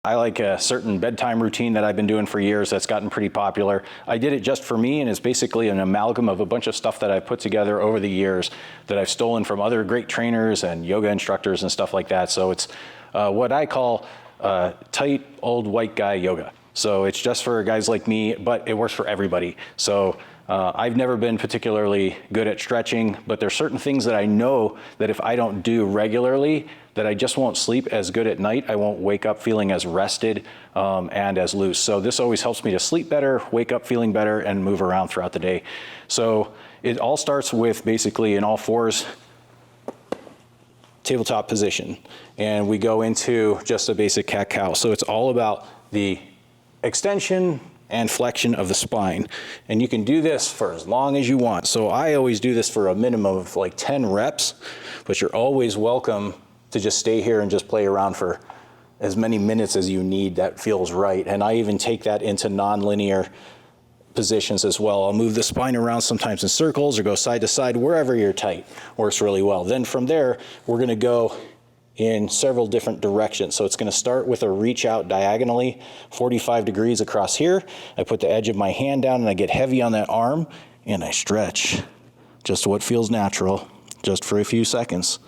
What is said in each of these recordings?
I like a certain bedtime routine that I've been doing for years that's gotten pretty popular. I did it just for me, and it's basically an amalgam of a bunch of stuff that I've put together over the years that I've stolen from other great trainers and yoga instructors and stuff like that. So it's what I call tight old white guy yoga. So it's just for guys like me, but it works for everybody. So I've never been particularly good at stretching, but there's certain things that I know that if I don't do regularly, that I just won't sleep as good at night. I won't wake up feeling as rested and as loose. So this always helps me to sleep better, wake up feeling better, and move around throughout the day. So it all starts with basically an all fours tabletop position. And we go into just a basic cat-cow. So it's all about the extension and flexion of the spine. And you can do this for as long as you want. So I always do this for a minimum of like 10 reps, but you're always welcome to just stay here and just play around for as many minutes as you need that feels right. And I even take that into non-linear positions as well. I'll move the spine around sometimes in circles or go side to side, wherever you're tight. Works really well. Then from there, we're gonna go in several different directions. So it's gonna start with a reach out diagonally, 45 degrees across here. I put the edge of my hand down and I get heavy on that arm and I stretch just what feels natural, just for a few seconds,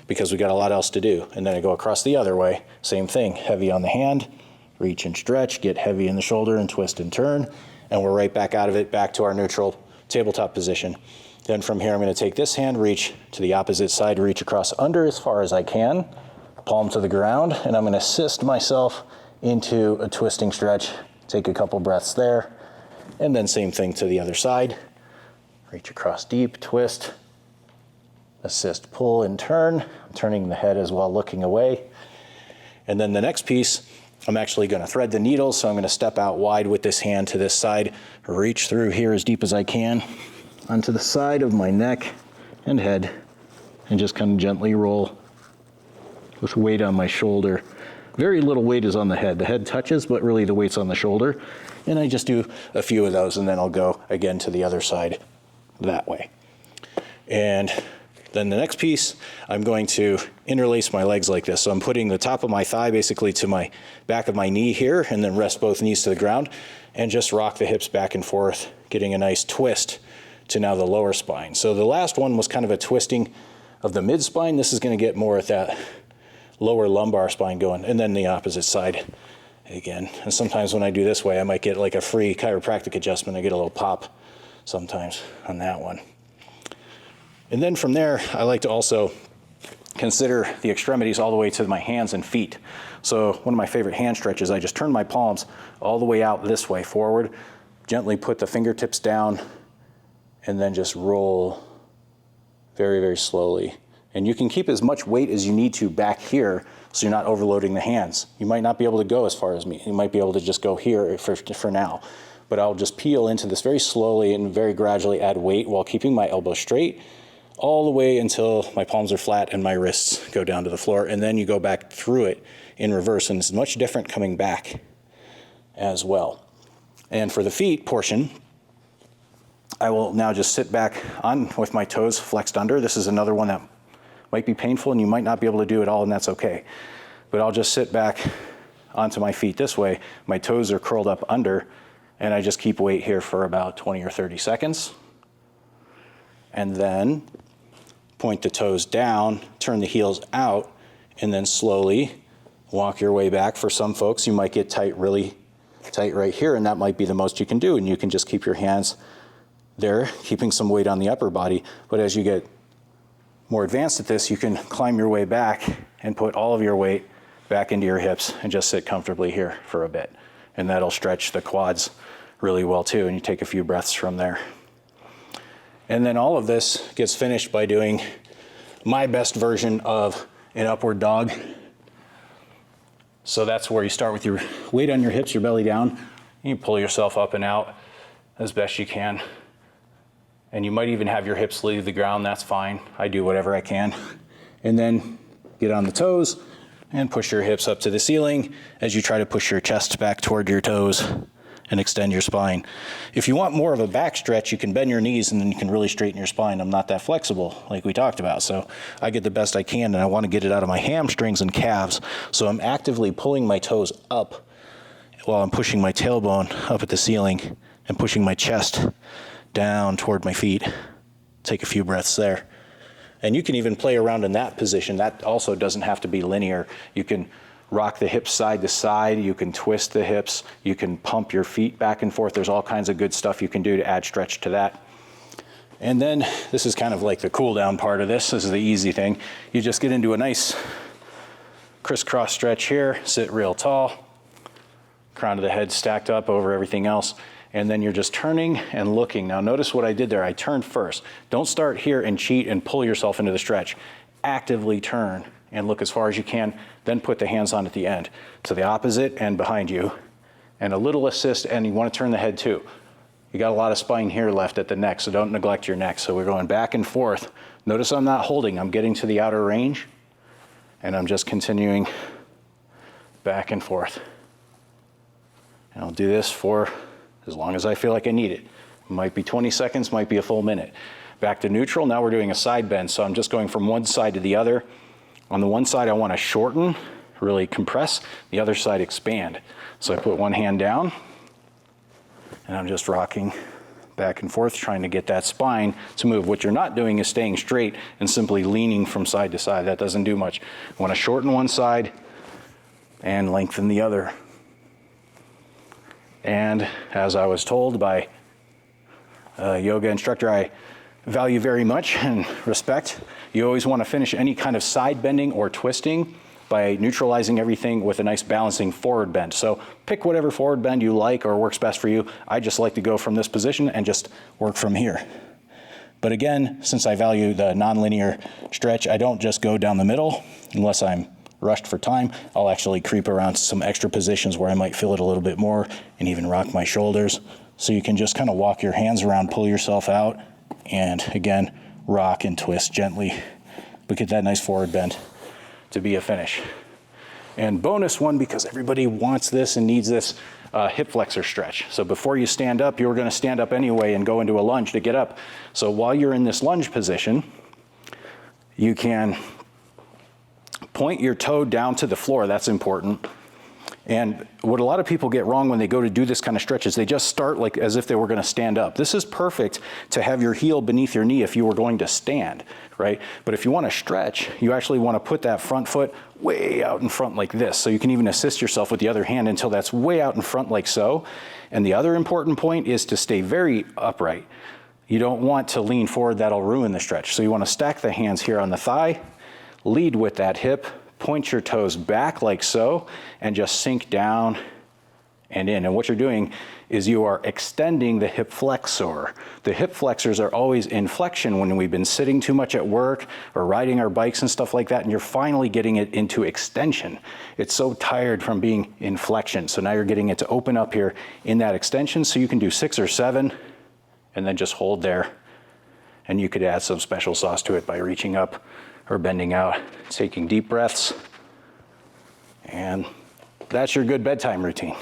because we got a lot else to do. And then I go across the other way, same thing, heavy on the hand, reach and stretch, get heavy in the shoulder and twist and turn, and we're right back out of it, back to our neutral tabletop position. Then from here, I'm gonna take this hand, reach to the opposite side, reach across under as far as I can, palm to the ground, and I'm gonna assist myself into a twisting stretch. Take a couple breaths there, and then same thing to the other side. Reach across deep, twist, assist, pull, and turn. I'm turning the head as well, looking away. And then the next piece, I'm actually gonna thread the needle, so I'm gonna step out wide with this hand to this side, reach through here as deep as I can, onto the side of my neck and head, and just kind of gently roll with weight on my shoulder. Very little weight is on the head. The head touches, but really the weight's on the shoulder. And I just do a few of those, and then I'll go again to the other side that way. And then the next piece, I'm going to interlace my legs like this. So I'm putting the top of my thigh basically to my back of my knee here, and then rest both knees to the ground, and just rock the hips back and forth, getting a nice twist to now the lower spine. So the last one was kind of a twisting of the mid spine. This is gonna get more at that lower lumbar spine going, and then the opposite side again. And sometimes when I do this way, I might get like a free chiropractic adjustment. I get a little pop sometimes on that one. And then from there, I like to also consider the extremities all the way to my hands and feet. So one of my favorite hand stretches, I just turn my palms all the way out this way forward, gently put the fingertips down, and then just roll very, very slowly. And you can keep as much weight as you need to back here so you're not overloading the hands. You might not be able to go as far as me. You might be able to just go here for now. But I'll just peel into this very slowly and very gradually add weight while keeping my elbow straight all the way until my palms are flat and my wrists go down to the floor. And then you go back through it in reverse, and it's much different coming back as well. And for the feet portion, I will now just sit back on with my toes flexed under. This is another one that might be painful and you might not be able to do it all, and that's okay. But I'll just sit back onto my feet this way. My toes are curled up under, and I just keep weight here for about 20 or 30 seconds. And then point the toes down, turn the heels out, and then slowly walk your way back. For some folks, you might get tight, really tight right here, and that might be the most you can do. And you can just keep your hands there, keeping some weight on the upper body. But as you get more advanced at this, you can climb your way back and put all of your weight back into your hips and just sit comfortably here for a bit. And that'll stretch the quads really well too, and you take a few breaths from there. And then all of this gets finished by doing my best version of an upward dog. So that's where you start with your weight on your hips, your belly down. You pull yourself up and out as best you can. And you might even have your hips leave the ground, that's fine. I do whatever I can. And then get on the toes and push your hips up to the ceiling as you try to push your chest back toward your toes and extend your spine. If you want more of a back stretch, you can bend your knees and then you can really straighten your spine. I'm not that flexible like we talked about, so I get the best I can, and I want to get it out of my hamstrings and calves. So I'm actively pulling my toes up while I'm pushing my tailbone up at the ceiling and pushing my chest down toward my feet. Take a few breaths there. And you can even play around in that position. That also doesn't have to be linear. You can rock the hips side to side. You can twist the hips. You can pump your feet back and forth. There's all kinds of good stuff you can do to add stretch to that. And then this is kind of like the cool down part of this. This is the easy thing. You just get into a nice crisscross stretch here, sit real tall, crown of the head stacked up over everything else. And then you're just turning and looking. Now notice what I did there. I turned first. Don't start here and cheat and pull yourself into the stretch. Actively turn and look as far as you can, then put the hands on at the end. To the opposite and behind you. And a little assist, and you want to turn the head too. You got a lot of spine here left at the neck, so don't neglect your neck. So we're going back and forth. Notice I'm not holding. I'm getting to the outer range, and I'm just continuing back and forth. And I'll do this for as long as I feel like I need it. Might be 20 seconds, might be a full minute. Back to neutral. Now we're doing a side bend, so I'm just going from one side to the other. On the one side, I want to shorten, really compress. The other side, expand. So I put one hand down, and I'm just rocking back and forth, trying to get that spine to move. What you're not doing is staying straight and simply leaning from side to side. That doesn't do much. I want to shorten one side and lengthen the other. And as I was told by a yoga instructor I value very much and respect, you always want to finish any kind of side bending or twisting by neutralizing everything with a nice balancing forward bend. So pick whatever forward bend you like or works best for you. I just like to go from this position and just work from here. But again, since I value the nonlinear stretch, I don't just go down the middle unless I'm rushed for time. I'll actually creep around some extra positions where I might feel it a little bit more and even rock my shoulders. So you can just kind of walk your hands around, pull yourself out, and again, rock and twist gently. But get that nice forward bend to be a finish. And bonus one, because everybody wants this and needs this, hip flexor stretch. So before you stand up, you're gonna stand up anyway and go into a lunge to get up. So while you're in this lunge position, you can point your toe down to the floor. That's important. And what a lot of people get wrong when they go to do this kind of stretch is they just start like as if they were going to stand up. This is perfect to have your heel beneath your knee if you were going to stand, right? But if you want to stretch, you actually want to put that front foot way out in front like this. So you can even assist yourself with the other hand until that's way out in front like so. And the other important point is to stay very upright. You don't want to lean forward. That'll ruin the stretch. So you want to stack the hands here on the thigh, lead with that hip, point your toes back like so, and just sink down and in. And what you're doing is you are extending the hip flexor. The hip flexors are always in flexion when we've been sitting too much at work or riding our bikes and stuff like that, and you're finally getting it into extension. It's so tired from being in flexion. So now you're getting it to open up here in that extension, so you can do 6 or 7 and then just hold there. And you could add some special sauce to it by reaching up or bending out, taking deep breaths. And that's your good bedtime routine.